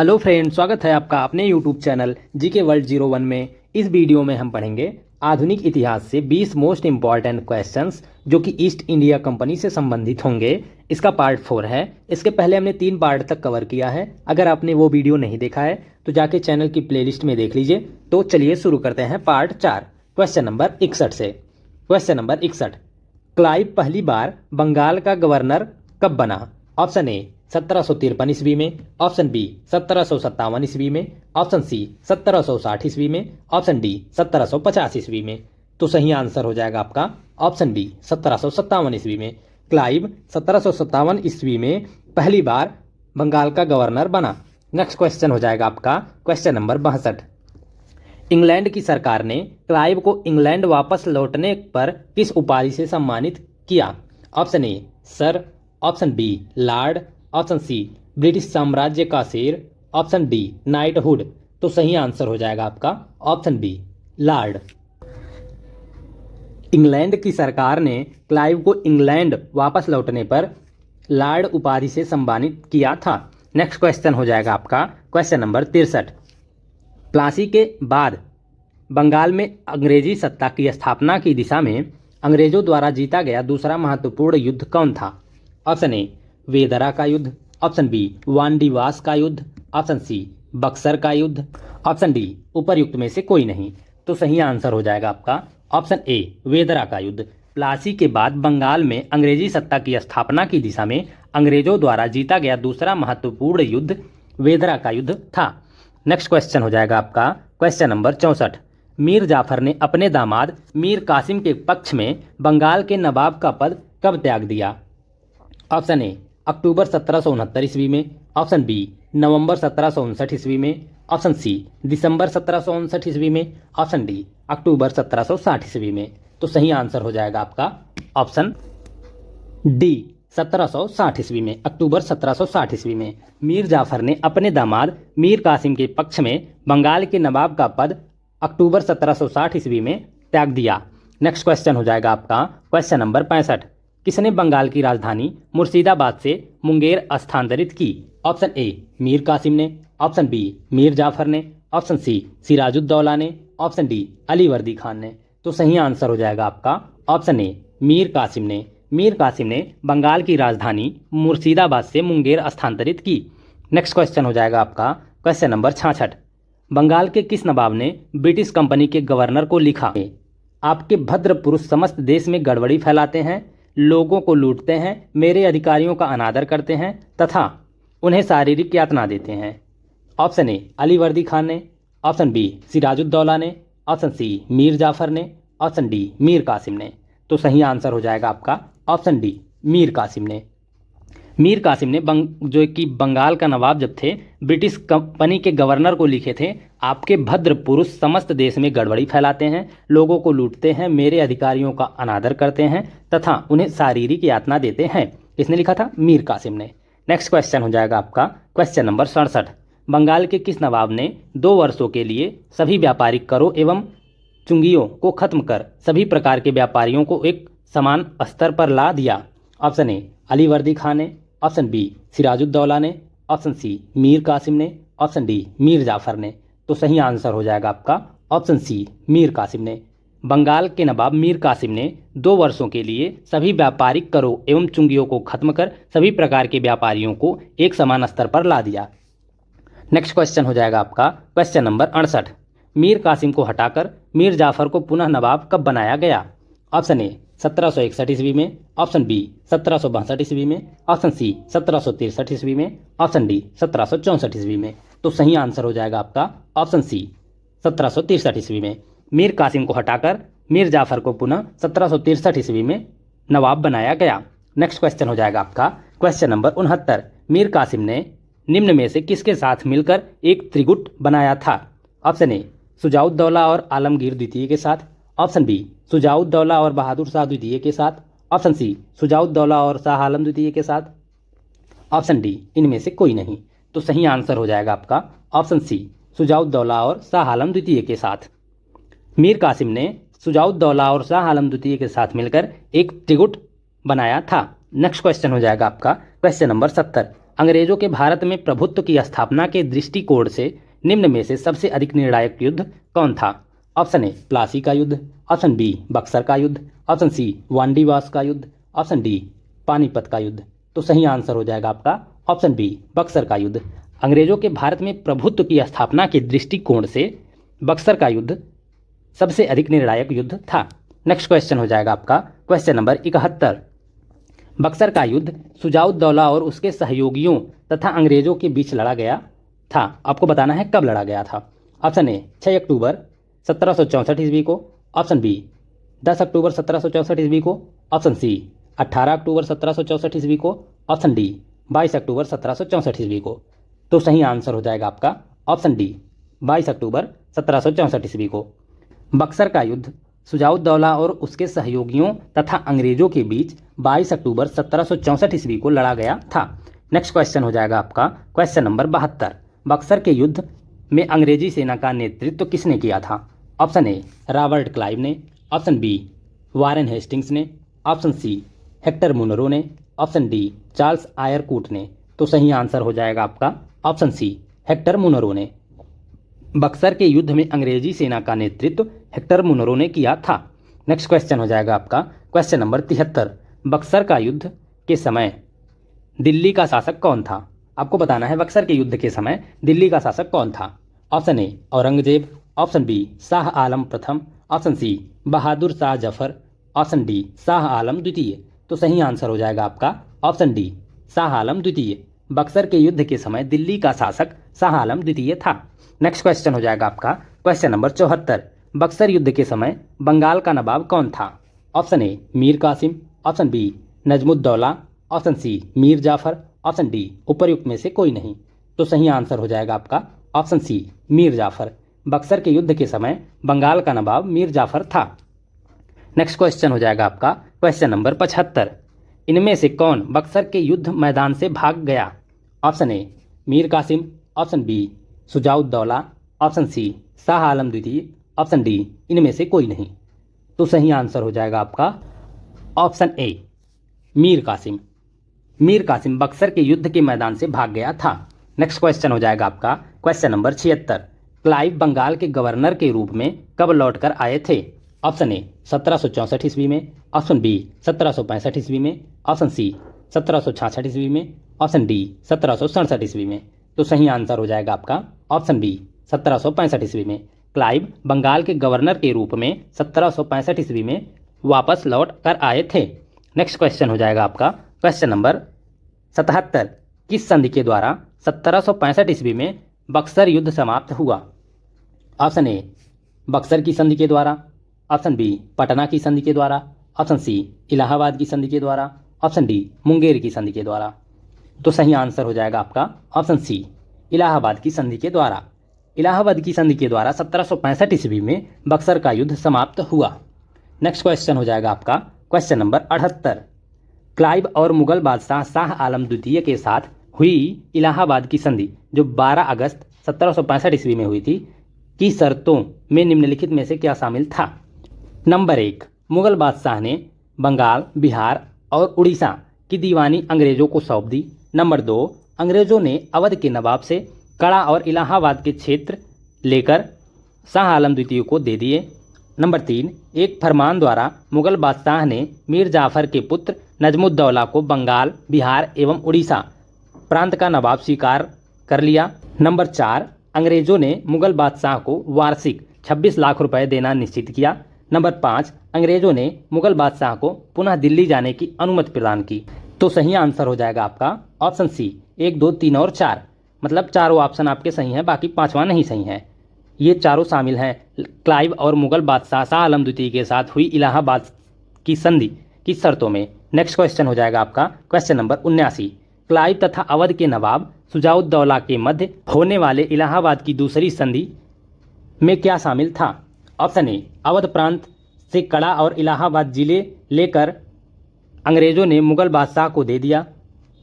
Hello friend, स्वागत है आपका अपने यूट्यूब चैनल जीके वर्ल्ड 01 में। इस वीडियो में हम पढ़ेंगे आधुनिक इतिहास से 20 मोस्ट इंपॉर्टेंट क्वेश्चंस जो कि ईस्ट इंडिया कंपनी से संबंधित होंगे। इसका पार्ट 4 है। इसके पहले हमने 3 पार्ट तक कवर किया है। अगर आपने वो वीडियो नहीं देखा है तो जाके चैनल की प्लेलिस्ट में देख लीजिए। तो चलिए शुरू करते हैं पार्ट 4 क्वेश्चन नंबर 61 से। क्वेश्चन नंबर 61, क्लाइव पहली बार बंगाल का गवर्नर कब बना? ऑप्शन ए 1753 ईस्वी में, ऑप्शन बी 1757 ईस्वी में, ऑप्शन सी 1760 ईस्वी में, ऑप्शन डी 1750 ईस्वी में। तो सही आंसर हो जाएगा आपका ऑप्शन डी 1757 ईस्वी में। क्लाइव 1757 ईस्वी में पहली बार बंगाल का गवर्नर बना। नेक्स्ट क्वेश्चन हो जाएगा आपका क्वेश्चन नंबर 62, इंग्लैंड की सरकार ने क्लाइव को इंग्लैंड वापस लौटने पर किस उपाधि से सम्मानित किया? Option A sir, option B lord, option C British साम्राज्य का शेर, ऑप्शन डी नाइटहुड। तो सही आंसर हो जाएगा आपका ऑप्शन बी लॉर्ड। इंग्लैंड की सरकार ने क्लाइव को इंग्लैंड वापस लौटने पर लॉर्ड उपाधि से सम्मानित किया था। नेक्स्ट क्वेश्चन हो जाएगा आपका क्वेश्चन नंबर 63, प्लासी के बाद बंगाल में अंग्रेजी सत्ता की स्थापना की दिशा में अंग्रेजों द्वारा जीता गया दूसरा महत्वपूर्ण युद्ध कौन था? ऑप्शन ए वेदरा का युद्ध, ऑप्शन बी वांडीवास का युद्ध, ऑप्शन सी बक्सर का युद्ध, ऑप्शन डी उपर्युक्त में से कोई नहीं। तो सही आंसर हो जाएगा आपका ऑप्शन ए वेदरा का युद्ध। प्लासी के बाद बंगाल में अंग्रेजी सत्ता की स्थापना की दिशा में अंग्रेजों द्वारा जीता गया दूसरा महत्वपूर्ण युद्ध वेदरा का युद्ध था। नेक्स्ट क्वेश्चन हो जाएगा आपका क्वेश्चन नंबर 64, मीर जाफर ने अपने दामाद मीर कासिम के पक्ष में बंगाल के नवाब का पद कब त्याग दिया? ऑप्शन ए अक्टूबर 1769 ईस्वी में, ऑप्शन बी नवंबर 1759 ईस्वी में, ऑप्शन सी दिसंबर 1759 ईस्वी में, ऑप्शन डी अक्टूबर 1760 ईस्वी में। तो सही आंसर हो जाएगा आपका ऑप्शन डी 1760 ईस्वी में, अक्टूबर 1760 ईस्वी में मीर जाफर ने अपने दामाद मीर कासिम के पक्ष में बंगाल के नवाब का पद अक्टूबर 1760 ईस्वी में त्याग दिया। नेक्स्ट क्वेश्चन हो जाएगा आपका क्वेश्चन नंबर 65, किसने बंगाल की राजधानी मुर्शिदाबाद से मुंगेर स्थानांतरित की? ऑप्शन ए मीर कासिम ने, ऑप्शन बी मीर जाफर ने, ऑप्शन सी सिराजुद्दौला ने, ऑप्शन डी अलीवर्दी खान ने। तो सही आंसर हो जाएगा आपका ऑप्शन ए मीर कासिम ने। मीर कासिम ने बंगाल की राजधानी मुर्शिदाबाद से मुंगेर स्थानांतरित की। नेक्स्ट क्वेश्चन हो जाएगा आपका क्वेश्चन नंबर 66, बंगाल के किस नवाब ने ब्रिटिश कंपनी के गवर्नर को लिखा? आपके भद्र पुरुष समस्त देश में गड़बड़ी फैलाते हैं, लोगों को लूटते हैं, मेरे अधिकारियों का अनादर करते हैं तथा उन्हें शारीरिक यातना देते हैं। ऑप्शन ए अलीवर्दी खान ने, ऑप्शन बी सिराजुद्दौला ने, ऑप्शन सी मीर जाफर ने, ऑप्शन डी मीर कासिम ने। तो सही आंसर हो जाएगा आपका ऑप्शन डी मीर कासिम ने। मीर कासिम ने जो कि बंगाल का नवाब जब थे ब्रिटिश कंपनी के गवर्नर को लिखे थे, आपके भद्र पुरुष समस्त देश में गड़बड़ी फैलाते हैं, लोगों को लूटते हैं, मेरे अधिकारियों का अनादर करते हैं तथा उन्हें शारीरिक यातना देते हैं। किसने लिखा था? मीर कासिम ने। नेक्स्ट क्वेश्चन हो जाएगा आपका क्वेश्चन नंबर 67, बंगाल के किस नवाब ने 2 वर्षों के लिए सभी व्यापारिक करों एवं चुंगियों को खत्म कर सभी प्रकार के व्यापारियों को एक समान स्तर पर ला दिया? ऑप्शन ए अलीवर्दी खान ने, ऑप्शन बी सिराजुद्दौला ने, ऑप्शन सी मीर कासिम ने, ऑप्शन डी मीर जाफर ने। तो सही आंसर हो जाएगा आपका ऑप्शन सी मीर कासिम ने। बंगाल के नवाब मीर कासिम ने 2 वर्षों के लिए सभी व्यापारिक करों एवं चुंगियों को खत्म कर सभी प्रकार के व्यापारियों को एक समान स्तर पर ला दिया। नेक्स्ट क्वेश्चन हो जाएगा आपका क्वेश्चन नंबर 68, मीर कासिम को हटाकर मीर जाफर को पुनः नवाब कब बनाया गया? ऑप्शन ए 1761 ईस्वी में, ऑप्शन बी 1762 ईस्वी में, ऑप्शन सी 1763 ईस्वी में, ऑप्शन डी 1764 ईस्वी में। तो सही आंसर हो जाएगा आपका ऑप्शन सी 1763 ईस्वी में। मीर कासिम को हटाकर मीर जाफर को पुनः 1763 ईस्वी में नवाब बनाया गया। नेक्स्ट क्वेश्चन हो जाएगा आपका क्वेश्चन नंबर 69, मीर कासिम ने निम्न में से किसके साथ मिलकर एक त्रिगुट बनाया था? ऑप्शन ए शुजाउद्दौला और आलमगीर द्वितीय के साथ, ऑप्शन बी शुजाउद्दौला और बहादुर शाह द्वितीय के साथ, ऑप्शन सी शुजाउद्दौला और शाह आलम द्वितीय के साथ, ऑप्शन डी इनमें से कोई नहीं। तो सही आंसर हो जाएगा आपका ऑप्शन सी शुजाउद्दौला और शाह आलम द्वितीय के साथ। मीर कासिम ने शुजाउद्दौला और शाह आलम द्वितीय के साथ मिलकर एक त्रिगुट बनाया था। नेक्स्ट क्वेश्चन हो जाएगा आपका क्वेश्चन नंबर 70, अंग्रेजों के भारत में प्रभुत्व की स्थापना के दृष्टिकोण से निम्न में से सबसे अधिक निर्णायक युद्ध कौन था? ऑप्शन ए प्लासी का युद्ध, ऑप्शन बी बक्सर का युद्ध, ऑप्शन सी वांडीवास का युद्ध, ऑप्शन डी पानीपत का युद्ध। तो सही आंसर हो जाएगा आपका ऑप्शन बी बक्सर का युद्ध। अंग्रेजों के भारत में प्रभुत्व की स्थापना के दृष्टिकोण से बक्सर का युद्ध सबसे अधिक निर्णायक युद्ध था। नेक्स्ट क्वेश्चन हो जाएगा आपका क्वेश्चन नंबर 71। बक्सर का युद्ध शुजाउद्दौला और उसके सहयोगियों तथा अंग्रेजों के बीच लड़ा गया था। आपको बताना है कब लड़ा गया था। ऑप्शन ए 6 अक्टूबर 1764 ईस्वी को, ऑप्शन बी 10 अक्टूबर 1764 ईस्वी को, ऑप्शन सी 18 अक्टूबर 1764 ईस्वी को, ऑप्शन डी 22 अक्टूबर 1764 ईस्वी को। तो सही आंसर हो जाएगा आपका ऑप्शन डी 22 अक्टूबर 1764 ईस्वी को। बक्सर का युद्ध शुजाउद्दौला और उसके सहयोगियों तथा अंग्रेजों के बीच 22 अक्टूबर 1764 ईस्वी को लड़ा गया था। नेक्स्ट क्वेश्चन हो जाएगा आपका क्वेश्चन नंबर 72। बक्सर के युद्ध में अंग्रेजी सेना का नेतृत्व किसने किया था? ऑप्शन ए रॉबर्ट क्लाइव ने, ऑप्शन बी वारेन हेस्टिंग्स ने, ऑप्शन सी हेक्टर मुनरो ने, ऑप्शन डी चार्ल्स आयरकूट ने। तो सही आंसर हो जाएगा आपका ऑप्शन सी हेक्टर मुनरो ने। बक्सर के युद्ध में अंग्रेजी सेना का नेतृत्व हेक्टर मुनरो ने किया था। नेक्स्ट क्वेश्चन हो जाएगा आपका क्वेश्चन नंबर 73। बक्सर का युद्ध के समय दिल्ली का शासक कौन था? आपको बताना है बक्सर के युद्ध के समय दिल्ली का शासक कौन था। Option A Aurangzeb, option B Shah Alam प्रथम, option C Bahadur Shah Zafar, option D Shah Alam द्वितीय। तो सही आंसर हो जाएगा आपका ऑप्शन डी शाह आलम द्वितीय। बक्सर के युद्ध के समय दिल्ली का शासक शाह आलम द्वितीय था। नेक्स्ट क्वेश्चन हो जाएगा आपका क्वेश्चन नंबर 74। बक्सर युद्ध के समय बंगाल का नवाब कौन था? Option A Mir Qasim, option B Najmuddaula, option C Mir Jafar, option D उपर्युक्त में से कोई नहीं। तो सही आंसर हो जाएगा आपका ऑप्शन सी मीर जाफर। बक्सर के युद्ध के समय बंगाल का नवाब मीर जाफर था। नेक्स्ट क्वेश्चन हो जाएगा आपका क्वेश्चन नंबर 75। इनमें से कौन बक्सर के युद्ध मैदान से भाग गया? Option A Mir Qasim, option B Shujauddaula, option C Shah Alam द्वितीय, ऑप्शन डी इनमें से कोई नहीं। तो सही आंसर हो जाएगा आपका ऑप्शन ए मीर कासिम। मीर कासिम बक्सर के युद्ध के मैदान से भाग गया था। नेक्स्ट क्वेश्चन हो जाएगा आपका क्वेश्चन नंबर 76। क्लाइव बंगाल के गवर्नर के रूप में कब लौटकर आए थे? ऑप्शन ए 1764 ईस्वी में, ऑप्शन बी 1765 ईस्वी में, ऑप्शन सी 1766 ईस्वी में, ऑप्शन डी 1767 ईस्वी में। तो सही आंसर हो जाएगा आपका ऑप्शन बी 1765 ईस्वी में। क्लाइव बंगाल के गवर्नर के रूप में 1765 ईस्वी में वापस लौट कर आए थे। नेक्स्ट क्वेश्चन हो जाएगा आपका क्वेश्चन नंबर 77। किस संधि के द्वारा 1765 ईस्वी में बक्सर युद्ध समाप्त हुआ? ऑप्शन ए बक्सर की संधि के द्वारा, ऑप्शन बी पटना की संधि के द्वारा, ऑप्शन सी इलाहाबाद की संधि के द्वारा, ऑप्शन डी मुंगेर की संधि के द्वारा। तो सही आंसर हो जाएगा आपका ऑप्शन सी इलाहाबाद की संधि के द्वारा। इलाहाबाद की संधि के द्वारा 1765 ईस्वी में बक्सर का युद्ध समाप्त हुआ। नेक्स्ट क्वेश्चन हो जाएगा आपका क्वेश्चन नंबर 78। क्लाइव और मुगल बादशाह शाह आलम द्वितीय के साथ हुई इलाहाबाद की संधि जो 12 अगस्त 1765 ईस्वी में हुई थी की शर्तों में निम्नलिखित में से क्या शामिल था? नंबर 1, मुगल बादशाह ने बंगाल, बिहार और उड़ीसा की दीवानी अंग्रेजों को सौंप दी। नंबर 2, अंग्रेजों ने अवध के नवाब से कड़ा और इलाहाबाद के क्षेत्र लेकर शाह आलम द्वितीय को दे दिए। नंबर 3, एक फरमान द्वारा मुगल बादशाह ने मीर जाफर के पुत्र नजमुद्दौला को बंगाल, बिहार एवं उड़ीसा प्रांत का नवाब स्वीकार कर लिया। नंबर 4, अंग्रेजों ने मुगल बादशाह को वार्षिक 26 लाख रुपए देना निश्चित किया। नंबर 5, अंग्रेजों ने मुगल बादशाह को पुनः दिल्ली जाने की अनुमति प्रदान की। तो सही आंसर हो जाएगा आपका ऑप्शन सी 1, 2, 3 और 4। मतलब चारों ऑप्शन आपके सही हैं, बाकी पांचवा नहीं सही है। ये चारों शामिल हैं क्लाइव और मुगल बादशाह शाह आलम द्वितीय के साथ हुई इलाहाबाद की संधि की शर्तों में। नेक्स्ट क्वेश्चन हो जाएगा आपका क्वेश्चन नंबर 79। क्लाइव तथा अवध के नवाब शुजाउद्दौला के मध्य होने वाले इलाहाबाद की दूसरी संधि में क्या शामिल था? ऑप्शन ए, अवध प्रांत से कड़ा और इलाहाबाद जिले लेकर अंग्रेजों ने मुगल बादशाह को दे दिया।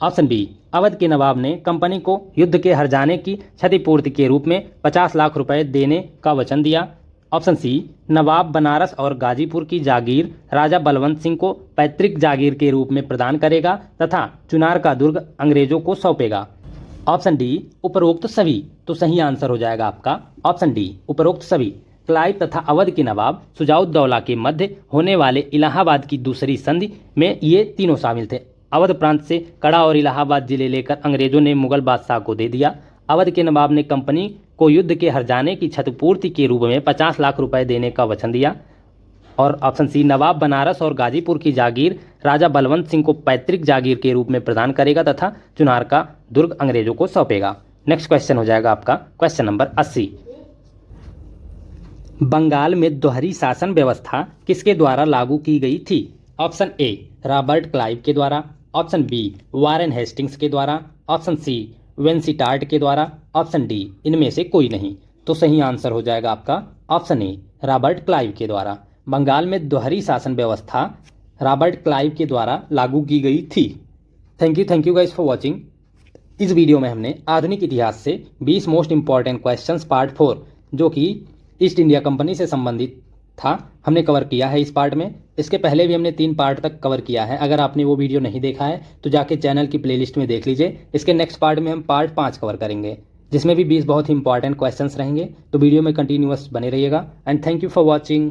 ऑप्शन बी, अवध के नवाब ने कंपनी को युद्ध के हर जाने की क्षतिपूर्ति के रूप में 50 लाख रुपए देने का वचन दिया। ऑप्शन सी, नवाब बनारस और गाजीपुर की जागीर राजा बलवंत सिंह को पैतृक जागीर के रूप में प्रदान करेगा तथा चुनार का दुर्ग अंग्रेजों को सौंपेगा। ऑप्शन डी, उपरोक्त सभी। तो सही आंसर हो जाएगा आपका ऑप्शन डी, उपरोक्त सभी। क्लाइव तथा अवध के नवाब शुजाउद्दौला के मध्य होने वाले इलाहाबाद की दूसरी संधि में ये तीनों शामिल थे। अवध प्रांत से कड़ा और इलाहाबाद जिले लेकर अंग्रेजों ने मुगल बादशाह को दे दिया। अवध के नवाब ने कंपनी को युद्ध के हर्जाने की क्षतिपूर्ति के रूप में 50 लाख रुपए देने का वचन दिया। और ऑप्शन सी, नवाब बनारस और गाजीपुर की जागीर राजा बलवंत सिंह को पैतृक जागीर के रूप में प्रदान करेगा तथा चुनार का दुर्ग अंग्रेजों को सौंपेगा। नेक्स्ट क्वेश्चन हो जाएगा आपका क्वेश्चन नंबर 80। बंगाल में दोहरी शासन व्यवस्था किसके द्वारा लागू की गई थी? ऑप्शन ए, रॉबर्ट क्लाइव के द्वारा। ऑप्शन बी, वारेन हेस्टिंग्स के द्वारा। ऑप्शन सी, वेंसिटार्ट के द्वारा। ऑप्शन डी, इनमें से कोई नहीं। तो सही आंसर हो जाएगा आपका ऑप्शन ए, रॉबर्ट क्लाइव के द्वारा। बंगाल में दोहरी शासन व्यवस्था रॉबर्ट क्लाइव के द्वारा लागू की गई थी। Thank you guys for watching. इस वीडियो में हमने आधुनिक इतिहास से 20 मोस्ट इंपॉर्टेंट क्वेश्चंस पार्ट 4 जो कि ईस्ट इंडिया कंपनी से संबंधित था, हमने कवर किया है इस पार्ट में। इसके पहले भी हमने 3 पार्ट तक कवर किया है। अगर आपने वो वीडियो नहीं देखा है तो जाके चैनल की प्लेलिस्ट में देख लीजिए। इसके नेक्स्ट पार्ट में हम पार्ट 5 कवर करेंगे जिसमें भी 20 बहुत ही इंपॉर्टेंट क्वेश्चंस रहेंगे। तो वीडियो में कंटिन्यूअस बने रहिएगा and thank you for watching.